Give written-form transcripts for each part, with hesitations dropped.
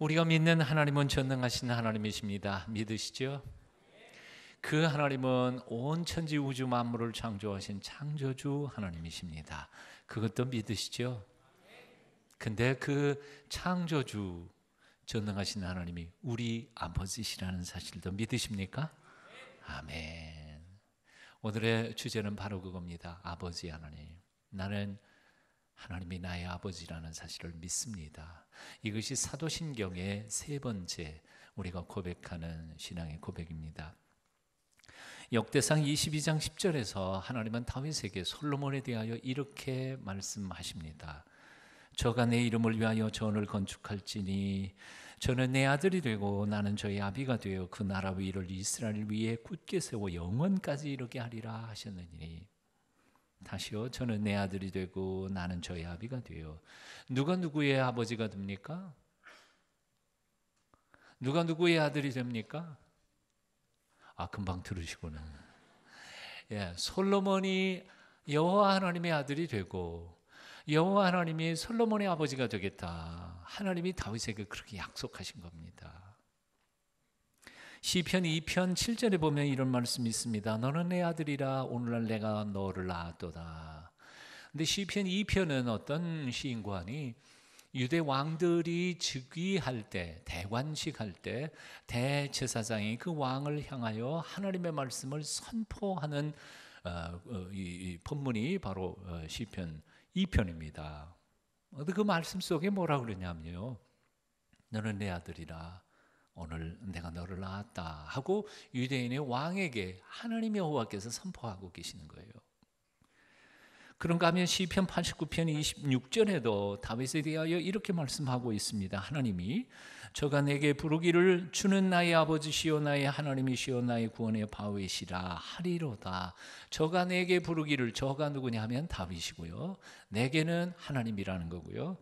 우리가 믿는 하나님은 전능하신 하나님이십니다. 믿으시죠? 그 하나님은 온 천지 우주 만물을 창조하신 창조주 하나님이십니다. 그것도 믿으시죠? 근데 그 창조주 전능하신 하나님이 우리 아버지시라는 사실도 믿으십니까? 아멘. 오늘의 주제는 바로 그겁니다. 아버지 하나님. 나는 하나님이 나의 아버지라는 사실을 믿습니다. 이것이 사도신경의 세 번째 우리가 고백하는 신앙의 고백입니다. 역대상 22장 10절에서 하나님은 다윗에게 솔로몬에 대하여 이렇게 말씀하십니다. 저가 내 이름을 위하여 전을 건축할지니 저는 내 아들이 되고 나는 저의 아비가 되어 그 나라 위를 이스라엘 위에 굳게 세워 영원까지 이르게 하리라 하셨느니 다시요, 저는 내 아들이 되고 나는 저의 아비가 되어. 누가 누구의 아버지가 됩니까? 누가 누구의 아들이 됩니까? 금방 들으시구나. 솔로몬이 여호와 하나님의 아들이 되고 여호와 하나님이 솔로몬의 아버지가 되겠다. 하나님이 다윗에게 그렇게 약속하신 겁니다. 시편 2편 7절에 보면 이런 말씀이 있습니다. 너는 내 아들이라 오늘날 내가 너를 낳았도다. 근데 시편 2편은 어떤 시인관이 유대 왕들이 즉위할 때, 대관식할 때 대제사장이 그 왕을 향하여 하나님의 말씀을 선포하는 이 본문이 바로 시편 2편입니다. 그 말씀 속에 뭐라고 그러냐면요. 너는 내 아들이라 오늘 내가 너를 낳았다 하고 유대인의 왕에게 하나님 여호와께서 선포하고 계시는 거예요. 그런가 하면 시편 89편 26절에도 다윗에 대하여 이렇게 말씀하고 있습니다. 하나님이 저가 내게 부르기를 주는 나의 아버지시오 나의 하나님이시오 나의 구원의 바위시라 하리로다. 저가 내게 부르기를, 저가 누구냐 하면 다윗이고요. 내게는 하나님이라는 거고요.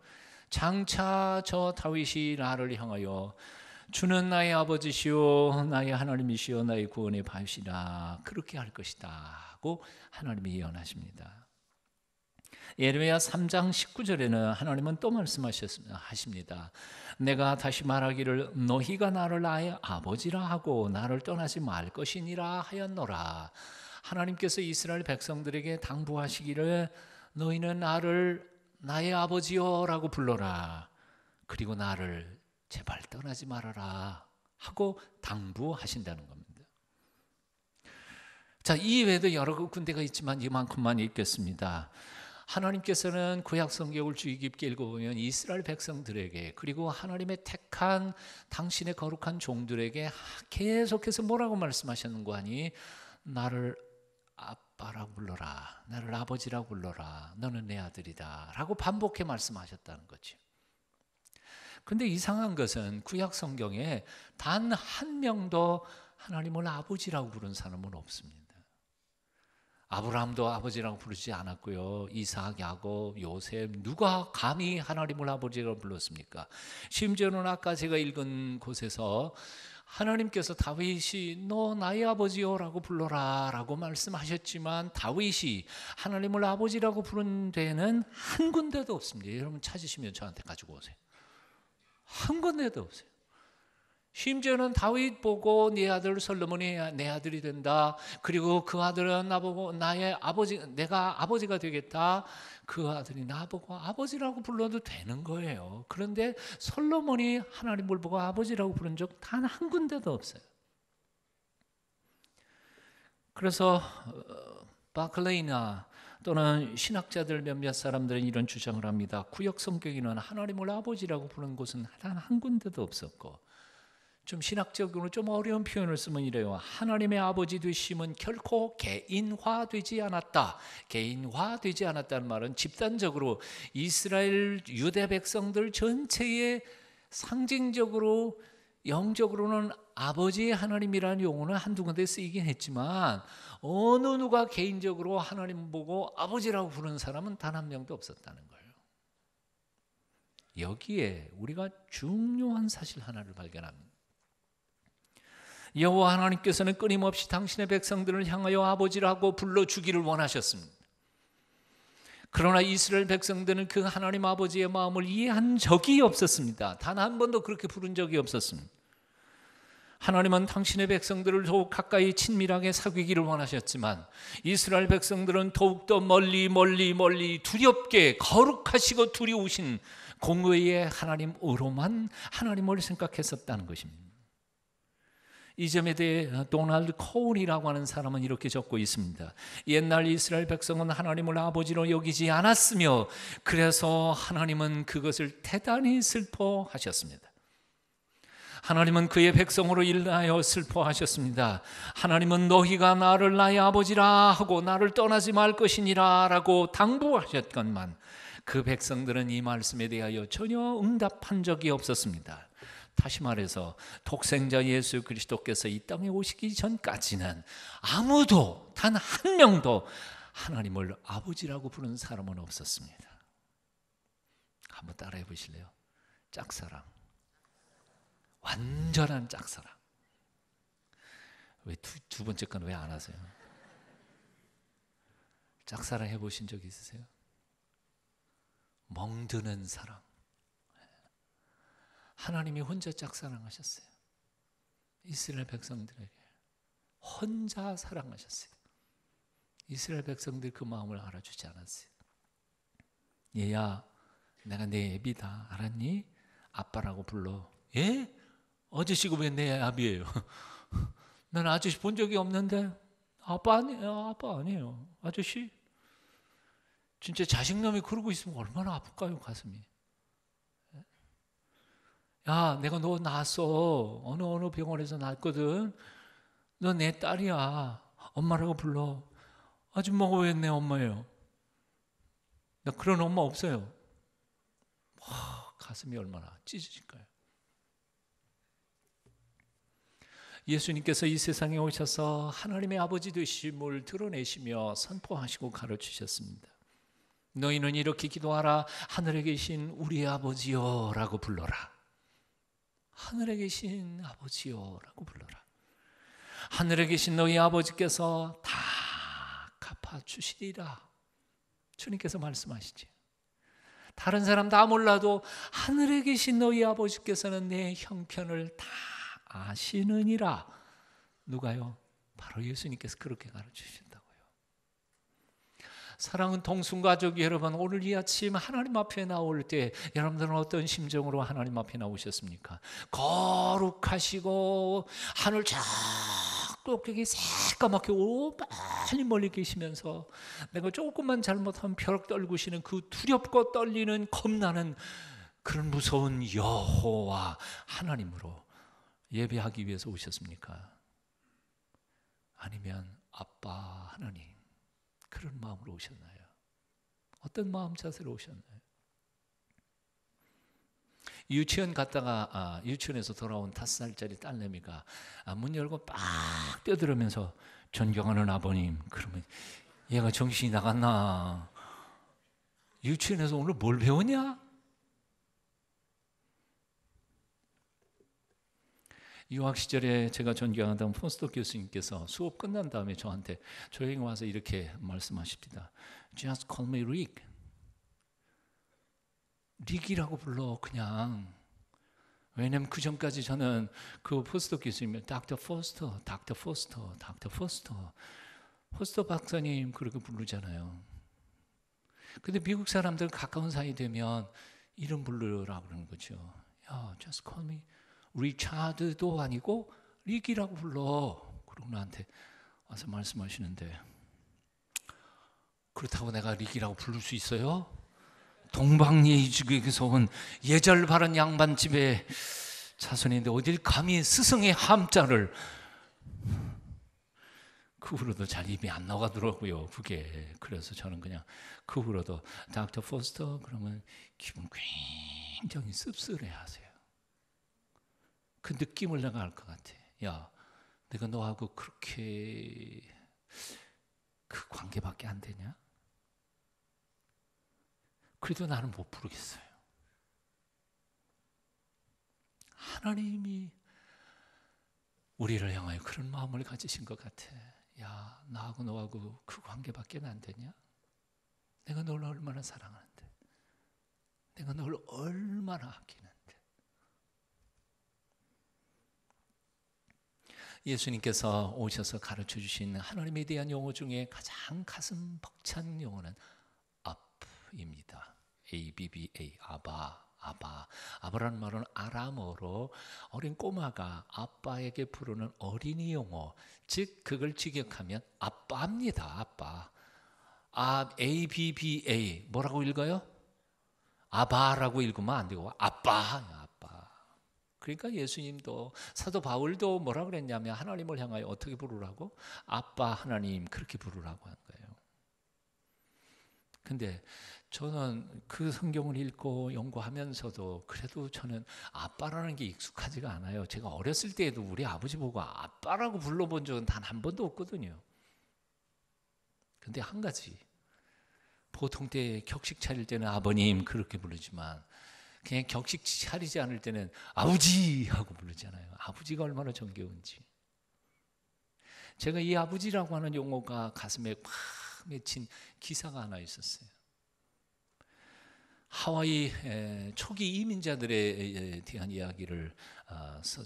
장차 저 다윗이 나를 향하여 주는 나의 아버지시오 나의 하나님이시오 나의 구원의 바위시라 그렇게 할 것이다 하고 하나님이 예언하십니다. 예레미야 3장 19절에는 하나님은 또 말씀하십니다. 내가 다시 말하기를 너희가 나를 나의 아버지라 하고 나를 떠나지 말 것이니라 하였노라. 하나님께서 이스라엘 백성들에게 당부하시기를 너희는 나를 나의 아버지요 라고 불러라. 그리고 나를 제발 떠나지 말아라 하고 당부하신다는 겁니다. 자, 이 외에도 여러 군데가 있지만 이만큼만 읽겠습니다. 하나님께서는 구약 성경을 주의 깊게 읽어보면 이스라엘 백성들에게 그리고 하나님의 택한 당신의 거룩한 종들에게 계속해서 뭐라고 말씀하셨는고 하니 나를 아빠라고 불러라, 나를 아버지라고 불러라, 너는 내 아들이다 라고 반복해 말씀하셨다는 거죠. 그런데 이상한 것은 구약 성경에 단 한 명도 하나님을 아버지라고 부른 사람은 없습니다. 아브라함도 아버지라고 부르지 않았고요. 이삭, 야곱, 요셉 누가 감히 하나님을 아버지라고 불렀습니까? 심지어는 아까 제가 읽은 곳에서 하나님께서 다윗이 너 나의 아버지요 라고 불러라 라고 말씀하셨지만 다윗이 하나님을 아버지라고 부른 데는 한 군데도 없습니다. 여러분 찾으시면 저한테 가지고 오세요. 한 군데도 없어요. 심지어는 다윗 보고 네 아들 솔로몬이 내 아들이 된다. 그리고 그 아들은 나보고 나의 아버지, 내가 아버지가 되겠다. 그 아들이 나보고 아버지라고 불러도 되는 거예요. 그런데 솔로몬이 하나님을 보고 아버지라고 부른 적 단 한 군데도 없어요. 그래서 바클레이나 또는 신학자들 몇몇 사람들은 이런 주장을 합니다. 구약 성경에는 하나님을 아버지라고 부르는 곳은 단 한 군데도 없었고, 좀 신학적으로 좀 어려운 표현을 쓰면 이래요. 하나님의 아버지 되심은 결코 개인화되지 않았다. 개인화되지 않았다는 말은 집단적으로 이스라엘 유대 백성들 전체에 상징적으로 영적으로는 아버지의 하나님이라는 용어는 한두 군데 쓰이긴 했지만 어느 누가 개인적으로 하나님 보고 아버지라고 부르는 사람은 단 한 명도 없었다는 거예요. 여기에 우리가 중요한 사실 하나를 발견합니다. 여호와 하나님께서는 끊임없이 당신의 백성들을 향하여 아버지라고 불러주기를 원하셨습니다. 그러나 이스라엘 백성들은 그 하나님 아버지의 마음을 이해한 적이 없었습니다. 단 한 번도 그렇게 부른 적이 없었습니다. 하나님은 당신의 백성들을 더욱 가까이 친밀하게 사귀기를 원하셨지만 이스라엘 백성들은 더욱더 멀리 두렵게 거룩하시고 두려우신 공의의 하나님으로만 하나님을 생각했었다는 것입니다. 이 점에 대해 도널드 코울이라고 하는 사람은 이렇게 적고 있습니다. 옛날 이스라엘 백성은 하나님을 아버지로 여기지 않았으며 그래서 하나님은 그것을 대단히 슬퍼하셨습니다. 하나님은 그의 백성으로 인하여 슬퍼하셨습니다. 하나님은 너희가 나를 나의 아버지라 하고 나를 떠나지 말 것이니라 라고 당부하셨건만 그 백성들은 이 말씀에 대하여 전혀 응답한 적이 없었습니다. 다시 말해서 독생자 예수 그리스도께서 이 땅에 오시기 전까지는 아무도 단 한 명도 하나님을 아버지라고 부르는 사람은 없었습니다. 한번 따라해 보실래요? 짝사랑, 완전한 짝사랑. 왜 두 번째 건 왜 안 하세요? 짝사랑 해보신 적 있으세요? 멍드는 사랑. 하나님이 혼자 짝사랑하셨어요. 이스라엘 백성들에게 혼자 사랑하셨어요. 이스라엘 백성들이 그 마음을 알아주지 않았어요. 얘야, 내가 내 애비다. 알았니? 아빠라고 불러. 예? 아저씨가 왜 내 아비예요? 난 아저씨 본 적이 없는데. 아빠 아니에요. 아저씨. 진짜 자식놈이 그러고 있으면 얼마나 아플까요, 가슴이. 야, 내가 너 낳았어. 어느 병원에서 낳았거든. 너 내 딸이야. 엄마라고 불러. 아줌마가 왜 내 엄마예요? 나 그런 엄마 없어요. 가슴이 얼마나 찢어질까요? 예수님께서 이 세상에 오셔서 하나님의 아버지 되심을 드러내시며 선포하시고 가르치셨습니다. 너희는 이렇게 기도하라. 하늘에 계신 우리 아버지여 라고 불러라. 하늘에 계신 아버지여 라고 불러라. 하늘에 계신 너희 아버지께서 다 갚아주시리라. 주님께서 말씀하시지. 다른 사람 다 몰라도 하늘에 계신 너희 아버지께서는 내 형편을 다 아시느니라. 누가요? 바로 예수님께서 그렇게 가르치신다고요. 사랑은 동순가족 여러분, 오늘 이 아침 하나님 앞에 나올 때 여러분들은 어떤 심정으로 하나님 앞에 나오셨습니까? 거룩하시고 하늘 저 꼭대기 새까맣게 빨리 멀리 계시면서 내가 조금만 잘못하면 벼락 떨구시는 그 두렵고 떨리는 겁나는 그런 무서운 여호와 하나님으로 예배하기 위해서 오셨습니까? 아니면 아빠 하나님 그런 마음으로 오셨나요? 어떤 마음 자세로 오셨나요? 유치원 갔다가 유치원에서 돌아온 5살짜리 딸내미가 문 열고 빡 뛰어들으면서 존경하는 아버님, 그러면 얘가 정신이 나갔나? 유치원에서 오늘 뭘 배웠냐? 유학 시절에 제가 존경하던 포스터 교수님께서 수업 끝난 다음에 저한테 저에게 와서 이렇게 말씀하십니다. Just call me Rick. 릭이라고 불러 그냥. 왜냐면 그 전까지 저는 그 포스터 교수님이 닥터 포스터 포스터 박사님 그렇게 부르잖아요. 근데 미국 사람들 가까운 사이 되면 이름 부르라고 그러는 거죠. 야, just call me 리차드도 아니고 릭이라고 불러. 그러고 나한테 와서 말씀하시는데 그렇다고 내가 릭이라고 부를 수 있어요? 동방예의지국에서 온 예절 바른 양반집의 자손인데 어딜 감히 스승의 함자를. 그 후로도 잘 입이 안 나가더라고요 그게. 그래서 저는 그냥 그 후로도 닥터 포스터 그러면 기분 굉장히 씁쓸해 하세요. 그 느낌을 내가 알 것 같아. 야, 내가 너하고 그렇게 그 관계밖에 안 되냐? 그래도 나는 못 부르겠어요. 하나님이 우리를 향하여 그런 마음을 가지신 것 같아. 야, 나하고 너하고 그 관계밖에 안 되냐? 내가 널 얼마나 사랑하는데, 내가 널 얼마나 아끼는데. 예수님께서 오셔서 가르쳐 주신 하나님에 대한 용어 중에 가장 가슴 벅찬 용어는 ab입니다. ABBA, 아바. 아바라는 말은 아람어로 어린 꼬마가 아빠에게 부르는 어린이 용어, 즉 그걸 직역하면 아빠입니다. 아빠. ABBA 뭐라고 읽어요? 아바라고 읽으면 안 되고 아빠. 그러니까 예수님도, 사도 바울도 뭐라 그랬냐면 하나님을 향하여 어떻게 부르라고? 아빠 하나님, 그렇게 부르라고 한 거예요. 근데 저는 그 성경을 읽고 연구하면서도 그래도 저는 아빠라는 게 익숙하지가 않아요. 제가 어렸을 때에도 우리 아버지 보고 아빠라고 불러본 적은 단 한 번도 없거든요. 근데 한 가지, 보통 때 격식 차릴 때는 아버님 그렇게 부르지만 그냥 격식 차리지 않을 때는 아버지 하고 부르잖아요. 아버지가 얼마나 정겨운지. 제가 이 아버지라고 하는 용어가 가슴에 팍 맺힌 기사가 하나 있었어요. 하와이 초기 이민자들에 대한 이야기를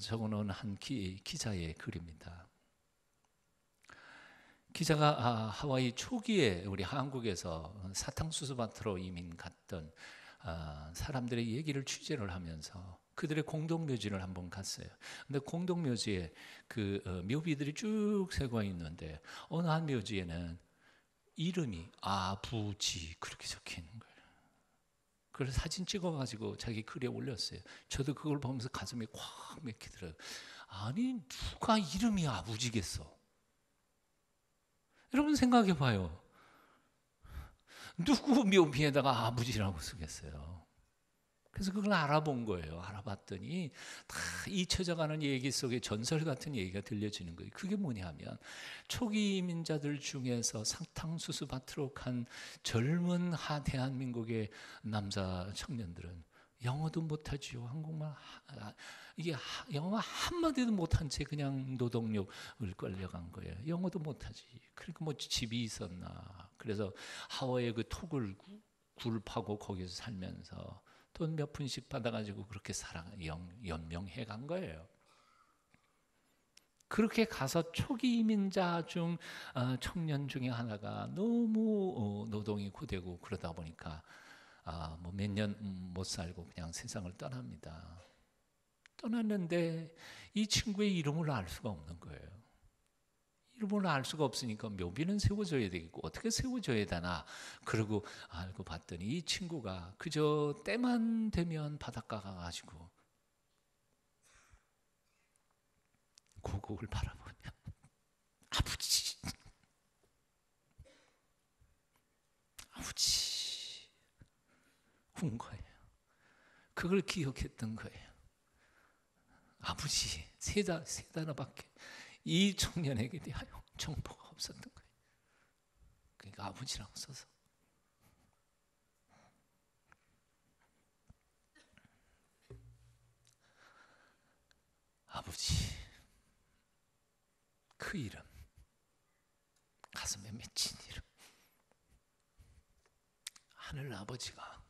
적어놓은 한 기자의 글입니다. 기자가 하와이 초기에 우리 한국에서 사탕수수밭으로 이민 갔던 사람들의 얘기를 취재를 하면서 그들의 공동묘지를 한번 갔어요. 근데 공동묘지에 그 묘비들이 쭉 세고 있는데 어느 한 묘지에는 이름이 아부지 그렇게 적혀 있는 거예요. 그래서 사진 찍어가지고 자기 글에 올렸어요. 저도 그걸 보면서 가슴이 콱 맥히더라고요. 아니 누가 이름이 아부지겠어? 여러분 생각해 봐요. 누구 묘비에다가 아버지라고 쓰겠어요? 그래서 그걸 알아본 거예요. 알아봤더니 다 잊혀져가는 얘기 속에 전설 같은 얘기가 들려지는 거예요. 그게 뭐냐면 초기 이민자들 중에서 사탕수수밭으로 간 젊은 대한민국의 남자 청년들은 영어도 못하지요. 한국말 이게 영어 한마디도 못한 채 그냥 노동력을 끌려간 거예요. 영어도 못하지. 그러니까 뭐 집이 있었나. 그래서 하와이의 그 톡을 굴 파고 거기서 살면서 돈 몇 푼씩 받아가지고 그렇게 연명해 간 거예요. 그렇게 가서 초기 이민자 중 청년 중에 하나가 너무 노동이 고되고 그러다 보니까 뭐 몇 년 못 살고 그냥 세상을 떠납니다. 떠났는데 이 친구의 이름을 알 수가 없는 거예요. 이름을 알 수가 없으니까 묘비는 세워줘야 되겠고 어떻게 세워줘야 되나 그러고 알고 봤더니 이 친구가 그저 때만 되면 바닷가 가가지고 고국을 바라보며 아버지 운 거예요. 그걸 기억했던 거예요. 아버지 세 단어밖에 이 청년에게 대하여 정보가 없었던 거예요. 그러니까 아버지라고 써서 아버지 그 이름 가슴에 맺힌 이름 하늘 아버지가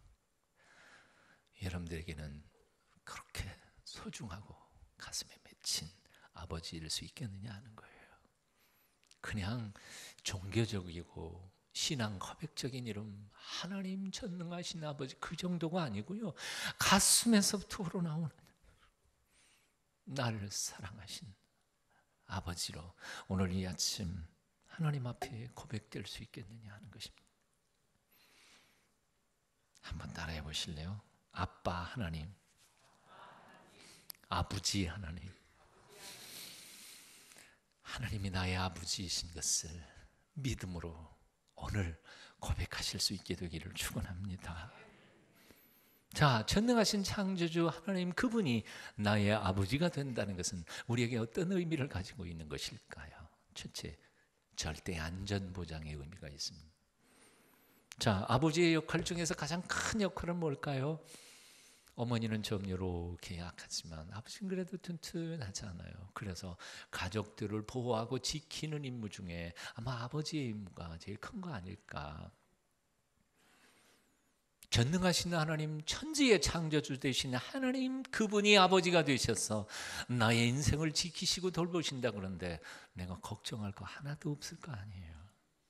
여러분들에게는 그렇게 소중하고 가슴에 맺힌 아버지일 수 있겠느냐 하는 거예요. 그냥 종교적이고 신앙 고백적인 이름 하나님 전능하신 아버지 그 정도가 아니고요. 가슴에서부터 우러나오는 나를 사랑하신 아버지로 오늘 이 아침 하나님 앞에 고백될 수 있겠느냐 하는 것입니다. 한번 따라해 보실래요? 아빠 하나님, 아버지 하나님, 하나님이 나의 아버지이신 것을 믿음으로 오늘 고백하실 수 있게 되기를 축원합니다. 자, 전능하신 창조주 하나님 그분이 나의 아버지가 된다는 것은 우리에게 어떤 의미를 가지고 있는 것일까요? 첫째, 절대 안전 보장의 의미가 있습니다. 자, 아버지의 역할 중에서 가장 큰 역할은 뭘까요? 어머니는 좀 이렇게 약하지만 아버지는 그래도 튼튼하잖아요. 그래서 가족들을 보호하고 지키는 임무 중에 아마 아버지의 임무가 제일 큰 거 아닐까. 전능하신 하나님, 천지의 창조주 되신 하나님, 그분이 아버지가 되셔서 나의 인생을 지키시고 돌보신다. 그런데 내가 걱정할 거 하나도 없을 거 아니에요.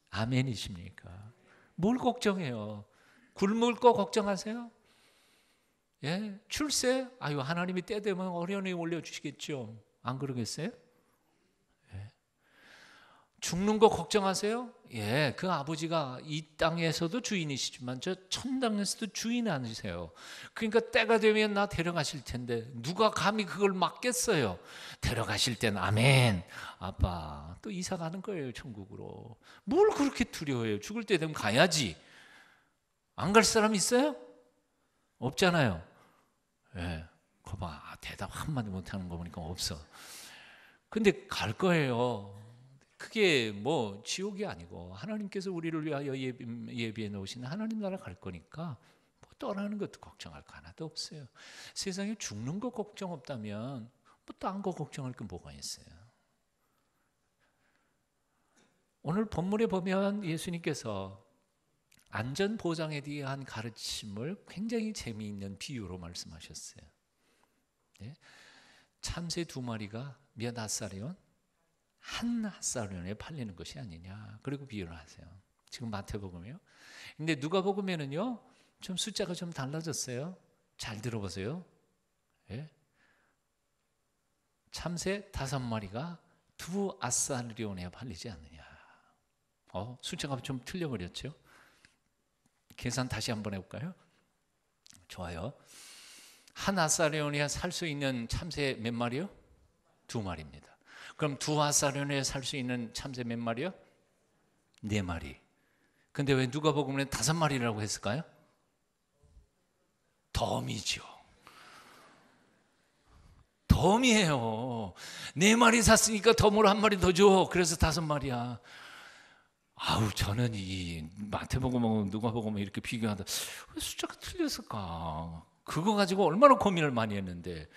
아멘이십니까? 뭘 걱정해요? 굶을 거 걱정하세요? 예, 출세? 아유, 하나님이 때 되면 어련히 올려주시겠죠. 안 그러겠어요? 예. 죽는 거 걱정하세요? 예, 그 아버지가 이 땅에서도 주인이시지만 저 천당에서도 주인 아니세요. 그러니까 때가 되면 나 데려가실 텐데 누가 감히 그걸 막겠어요? 데려가실 땐 아멘. 아빠 또 이사 가는 거예요, 천국으로. 뭘 그렇게 두려워해요? 죽을 때 되면 가야지. 안 갈 사람 있어요? 없잖아요. 예, 거봐, 대답 한마디 못하는 거 보니까 없어. 근데 갈 거예요. 그게 뭐 지옥이 아니고 하나님께서 우리를 위하여 예비해 놓으신 하나님 나라 갈 거니까 뭐 떠나는 것도 걱정할 거 하나도 없어요. 세상에 죽는 거 걱정 없다면 뭐 딴 거 걱정할 게 뭐가 있어요? 오늘 본문에 보면 예수님께서 안전보장에 대한 가르침을 굉장히 재미있는 비유로 말씀하셨어요. 네? 참새 2마리가 몇 앗사리온? 한 앗사리온에 팔리는 것이 아니냐. 그리고 비유를 하세요. 지금 마태복음이요. 근데 누가복음에는요, 좀 숫자가 좀 달라졌어요. 잘 들어보세요. 네? 참새 5마리가 2앗사리온에 팔리지 않느냐. 숫자가 좀 틀려버렸죠. 계산 다시 한번 해볼까요? 좋아요. 한 앗사리온에 살 수 있는 참새 몇 마리요? 2마리입니다. 그럼 2앗사리온에 살 수 있는 참새 몇 마리요? 4마리. 근데 왜 누가복음에 5마리라고 했을까요? 덤이죠. 덤이에요. 4마리 샀으니까 덤으로 1마리 더 줘. 그래서 5마리야. 아우, 저는 이 마태복음, 누가복음 이렇게 비교하다 왜 숫자가 틀렸을까? 그거 가지고 얼마나 고민을 많이 했는데,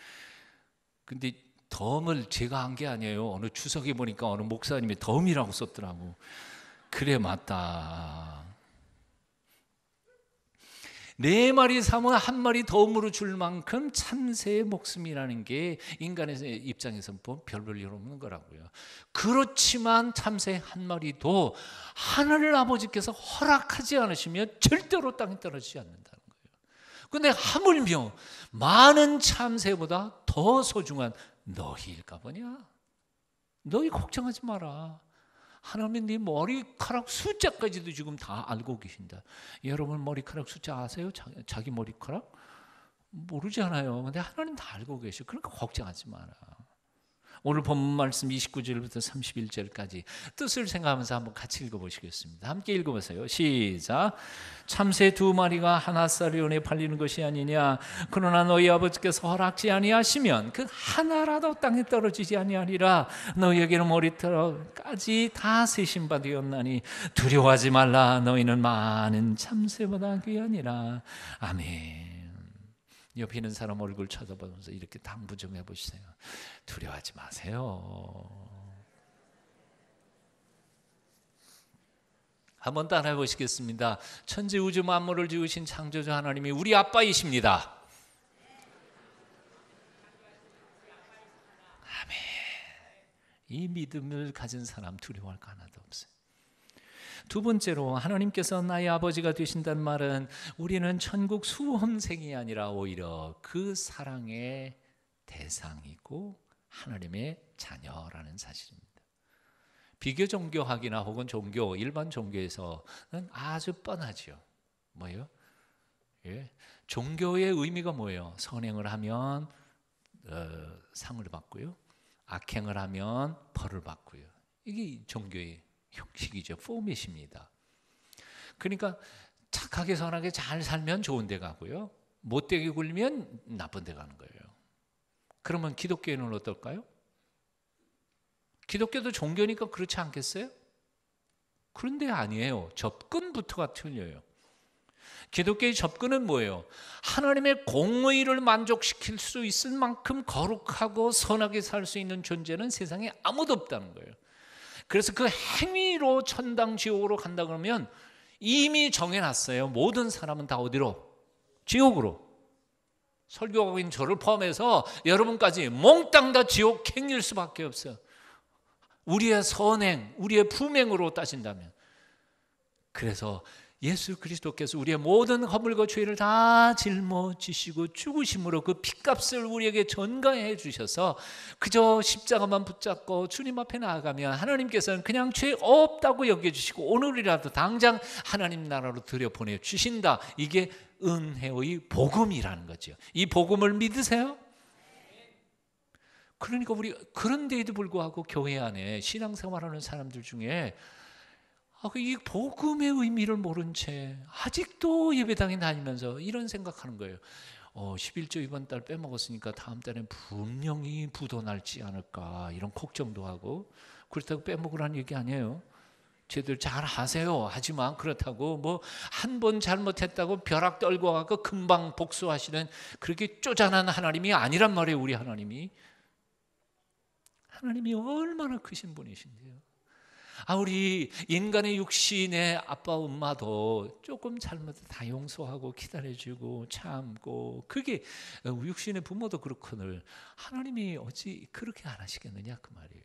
근데 덤을 제가 한 게 아니에요. 어느 추석에 보니까 어느 목사님이 덤이라고 썼더라고. 그래, 맞다. 4마리 사면 1마리 덤으로 줄 만큼 참새의 목숨이라는 게 인간의 입장에서 보면 별 볼 일 없는 거라고요. 그렇지만 참새 1마리도 하늘 아버지께서 허락하지 않으시면 절대로 땅에 떨어지지 않는다는 거예요. 그런데 하물며 많은 참새보다 더 소중한 너희일까 보냐? 너희 걱정하지 마라. 하나님은 네 머리카락 숫자까지도 지금 다 알고 계신다. 여러분 머리카락 숫자 아세요? 자기 머리카락? 모르잖아요. 근데 하나님 다 알고 계셔. 그러니까 걱정하지 마라. 오늘 본문 말씀 29절부터 31절까지 뜻을 생각하면서 한번 같이 읽어보시겠습니다. 함께 읽어보세요. 시작. 참새 2마리가 한 앗사리온에 팔리는 것이 아니냐. 그러나 너희 아버지께서 허락지 아니하시면 그 하나라도 땅에 떨어지지 아니하리라. 너희에게는 머리털까지 다 세신 바 되었나니 두려워하지 말라. 너희는 많은 참새보다 귀하니라. 아멘. 옆에 있는 사람 얼굴 쳐다보면서 이렇게 당부 좀 해보세요. 두려워하지 마세요. 한번 따라해 보시겠습니다. 천지 우주 만물을 지으신 창조주 하나님이 우리 아빠이십니다. 아멘. 이 믿음을 가진 사람 두려워할 거 하나도 없어요. 두 번째로 하나님께서 나의 아버지가 되신다는 말은 우리는 천국 수험생이 아니라 오히려 그 사랑의 대상이고 하나님의 자녀라는 사실입니다. 비교 종교학이나 혹은 종교, 일반 종교에서는 아주 뻔하죠. 뭐예요? 예. 종교의 의미가 뭐예요? 선행을 하면 상을 받고요, 악행을 하면 벌을 받고요. 이게 종교의 형식이죠. 포맷입니다. 그러니까 착하게 선하게 잘 살면 좋은 데 가고요, 못되게 굴면 나쁜 데 가는 거예요. 그러면 기독교는 어떨까요? 기독교도 종교니까 그렇지 않겠어요? 그런데 아니에요. 접근부터가 틀려요. 기독교의 접근은 뭐예요? 하나님의 공의를 만족시킬 수 있을 만큼 거룩하고 선하게 살 수 있는 존재는 세상에 아무도 없다는 거예요. 그래서 그 행위로 천당 지옥으로 간다 그러면 이미 정해놨어요. 모든 사람은 다 어디로? 지옥으로. 설교하고 저를 포함해서 여러분까지 몽땅 다 지옥 캥길 수밖에 없어요. 우리의 선행, 우리의 품행으로 따진다면. 그래서 예수 그리스도께서 우리의 모든 허물과 죄를 다 짊어지시고 죽으심으로 그 핏값을 우리에게 전가해 주셔서 그저 십자가만 붙잡고 주님 앞에 나아가면 하나님께서는 그냥 죄 없다고 여겨주시고 오늘이라도 당장 하나님 나라로 들여보내주신다. 이게 은혜의 복음이라는 거죠. 이 복음을 믿으세요? 그러니까 우리 그런데에도 불구하고 교회 안에 신앙생활하는 사람들 중에 이 복음의 의미를 모른 채 아직도 예배당에 다니면서 이런 생각하는 거예요. 11조 이번 달 빼먹었으니까 다음 달엔 분명히 부도 날지 않을까 이런 걱정도 하고. 그렇다고 빼먹으라는 얘기 아니에요. 쟤들 잘 하세요. 하지만 그렇다고 뭐 한 번 잘못했다고 벼락 떨고 가고 금방 복수하시는 그렇게 쪼잔한 하나님이 아니란 말이에요. 우리 하나님이 얼마나 크신 분이신데요. 우리 인간의 육신의 아빠 엄마도 조금 잘못해 다 용서하고 기다려주고 참고, 그게 육신의 부모도 그렇거늘 하나님이 어찌 그렇게 안 하시겠느냐 그 말이에요.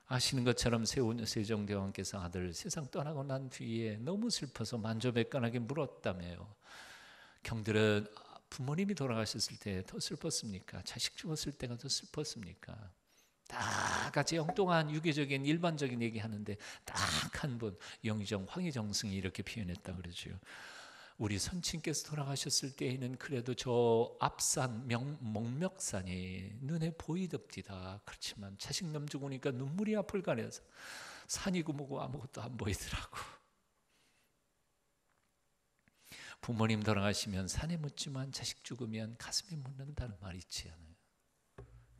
아시는 것처럼 세종대왕께서 아들 세상 떠나고 난 뒤에 너무 슬퍼서 만조백관하게 물었다며요. 경들은 부모님이 돌아가셨을 때 더 슬펐습니까? 자식 죽었을 때가 더 슬펐습니까? 다 같이 엉뚱한 유교적인 일반적인 얘기하는데 딱 한 분, 영의정 황희정승이 이렇게 표현했다 그러죠. 우리 선친께서 돌아가셨을 때에는 그래도 저 앞산 목멱산이 눈에 보이덥디다. 그렇지만 자식놈 죽으니까 눈물이 앞을 가려서 산이고 뭐고 아무것도 안 보이더라고. 부모님 돌아가시면 산에 묻지만 자식 죽으면 가슴에 묻는다는 말 있지 않아요?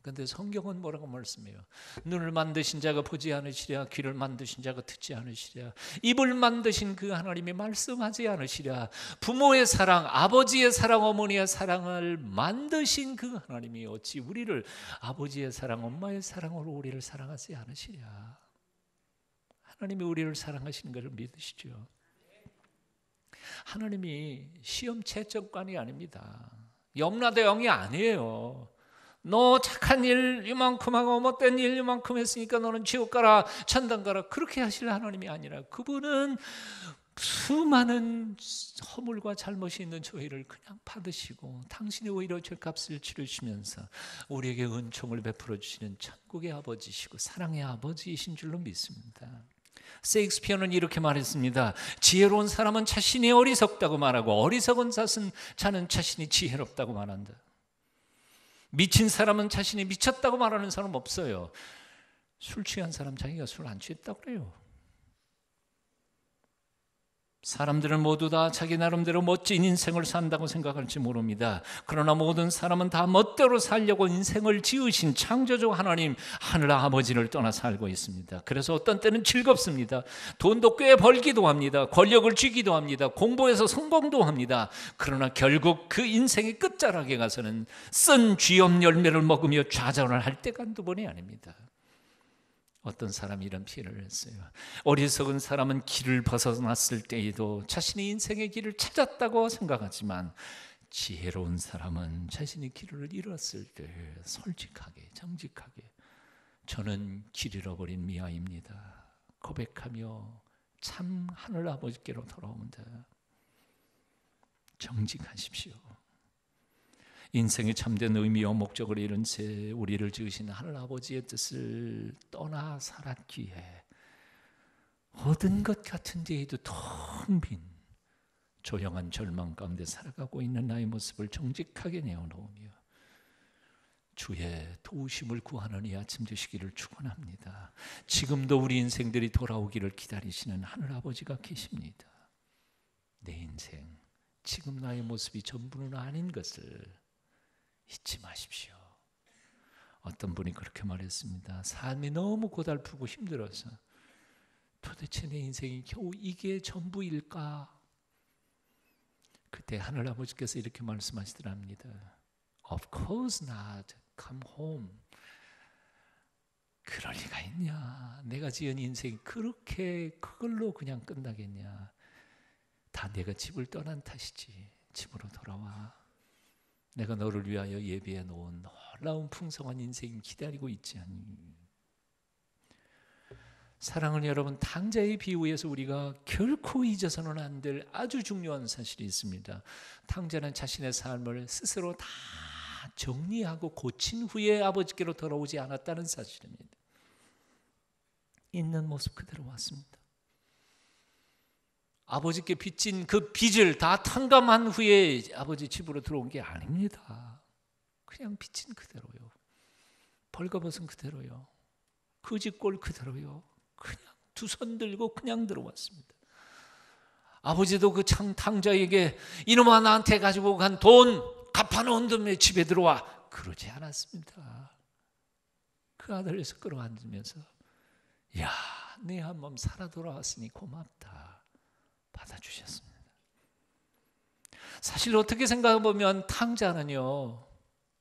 그런데 성경은 뭐라고 말씀해요? 눈을 만드신 자가 보지 않으시랴, 귀를 만드신 자가 듣지 않으시랴, 입을 만드신 그 하나님이 말씀하지 않으시랴. 부모의 사랑, 아버지의 사랑, 어머니의 사랑을 만드신 그 하나님이 어찌 우리를 아버지의 사랑, 엄마의 사랑으로 우리를 사랑하지 않으시랴. 하나님이 우리를 사랑하시는 것을 믿으시죠? 하나님이 시험 채점관이 아닙니다. 염라대왕이 아니에요. 너 착한 일 이만큼 하고 못된 일 이만큼 했으니까 너는 지옥 가라, 천당 가라, 그렇게 하실 하나님이 아니라 그분은 수많은 허물과 잘못이 있는 저희를 그냥 받으시고 당신이 오히려 죄값을 치르시면서 우리에게 은총을 베풀어 주시는 천국의 아버지시고 사랑의 아버지이신 줄로 믿습니다. 셰익스피어는 이렇게 말했습니다. 지혜로운 사람은 자신이 어리석다고 말하고 어리석은 자는 자신이 지혜롭다고 말한다. 미친 사람은 자신이 미쳤다고 말하는 사람 없어요. 술 취한 사람 자기가 술 안 취했다고 그래요. 사람들은 모두 다 자기 나름대로 멋진 인생을 산다고 생각할지 모릅니다. 그러나 모든 사람은 다 멋대로 살려고 인생을 지으신 창조주 하나님, 하늘 아버지를 떠나 살고 있습니다. 그래서 어떤 때는 즐겁습니다. 돈도 꽤 벌기도 합니다. 권력을 쥐기도 합니다. 공부해서 성공도 합니다. 그러나 결국 그 인생의 끝자락에 가서는 쓴 쥐염 열매를 먹으며 좌절을 할 때가 한두 번이 아닙니다. 어떤 사람이 이런 피해를 했어요. 어리석은 사람은 길을 벗어났을 때에도 자신이 인생의 길을 찾았다고 생각하지만 지혜로운 사람은 자신이 길을 잃었을 때 솔직하게 정직하게 저는 길 잃어버린 미아입니다 고백하며 참 하늘 아버지께로 돌아옵니다. 정직하십시오. 인생의 참된 의미와 목적을 잃은 채 우리를 지으신 하늘 아버지의 뜻을 떠나 살았기에 얻은 것 같은 데에도 텅 빈 조용한 절망 가운데 살아가고 있는 나의 모습을 정직하게 내어놓으며 주의 도우심을 구하는 이 아침 되시기를 축원합니다. 지금도 우리 인생들이 돌아오기를 기다리시는 하늘 아버지가 계십니다. 내 인생, 지금 나의 모습이 전부는 아닌 것을 잊지 마십시오. 어떤 분이 그렇게 말했습니다. 삶이 너무 고달프고 힘들어서 도대체 내 인생이 겨우 이게 전부일까? 그때 하늘 아버지께서 이렇게 말씀하시더랍니다. Of course not. Come home. 그럴 리가 있냐? 내가 지은 인생이 그렇게 그걸로 그냥 끝나겠냐? 다 내가 집을 떠난 탓이지. 집으로 돌아와. 내가 너를 위하여 예비해 놓은 놀라운 풍성한 인생이 기다리고 있지 않니? 사랑하는 여러분, 탕자의 비유에서 우리가 결코 잊어서는 안 될 아주 중요한 사실이 있습니다. 탕자는 자신의 삶을 스스로 다 정리하고 고친 후에 아버지께로 돌아오지 않았다는 사실입니다. 있는 모습 그대로 왔습니다. 아버지께 빚진 그 빚을 다 탕감한 후에 아버지 집으로 들어온 게 아닙니다. 그냥 빚진 그대로요. 벌거벗은 그대로요. 거지꼴 그대로요. 그냥 두 손 들고 그냥 들어왔습니다. 아버지도 그 탕자에게 이놈아 나한테 가지고 간 돈 갚아놓은 다음에 집에 들어와 그러지 않았습니다. 그 아들에서 끌어안으면서 야, 네 한 몸 살아 돌아왔으니 고맙다 받아주셨습니다. 사실 어떻게 생각해보면 탕자는요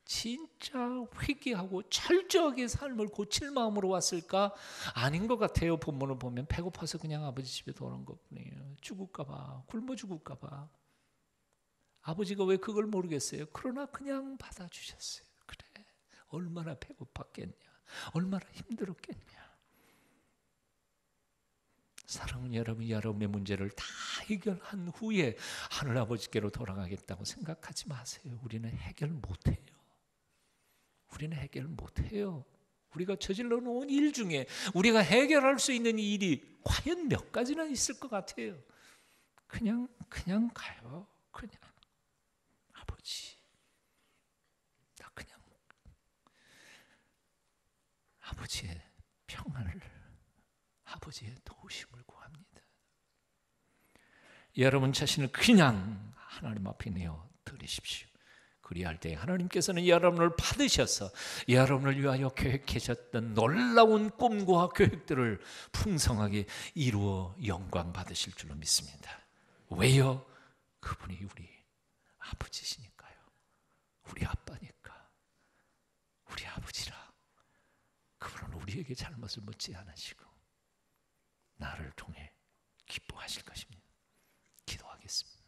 진짜 회개하고 철저하게 삶을 고칠 마음으로 왔을까? 아닌 것 같아요. 본문을 보면 배고파서 그냥 아버지 집에 돌아온 것뿐이에요. 죽을까 봐, 굶어 죽을까 봐. 아버지가 왜 그걸 모르겠어요? 그러나 그냥 받아주셨어요. 그래, 얼마나 배고팠겠냐, 얼마나 힘들었겠냐. 사랑하는 여러분, 여러분의 문제를 다 해결한 후에 하늘아버지께로 돌아가겠다고 생각하지 마세요. 우리는 해결 못해요. 우리는 해결 못해요. 우리가 저질러 놓은 일 중에 우리가 해결할 수 있는 일이 과연 몇 가지나 있을 것 같아요. 그냥 가요. 그냥 아버지, 나 그냥 아버지의 평안을, 아버지의 도우심을 구합니다. 여러분 자신을 그냥 하나님 앞에 내어 드리십시오. 그리할 때 하나님께서는 여러분을 받으셔서 여러분을 위하여 계획하셨던 놀라운 꿈과 계획들을 풍성하게 이루어 영광 받으실 줄로 믿습니다. 왜요? 그분이 우리 아버지시니까요. 우리 아빠니까. 우리 아버지라. 그분은 우리에게 잘못을 묻지 않으시고 나를 통해 기뻐하실 것입니다. 기도하겠습니다.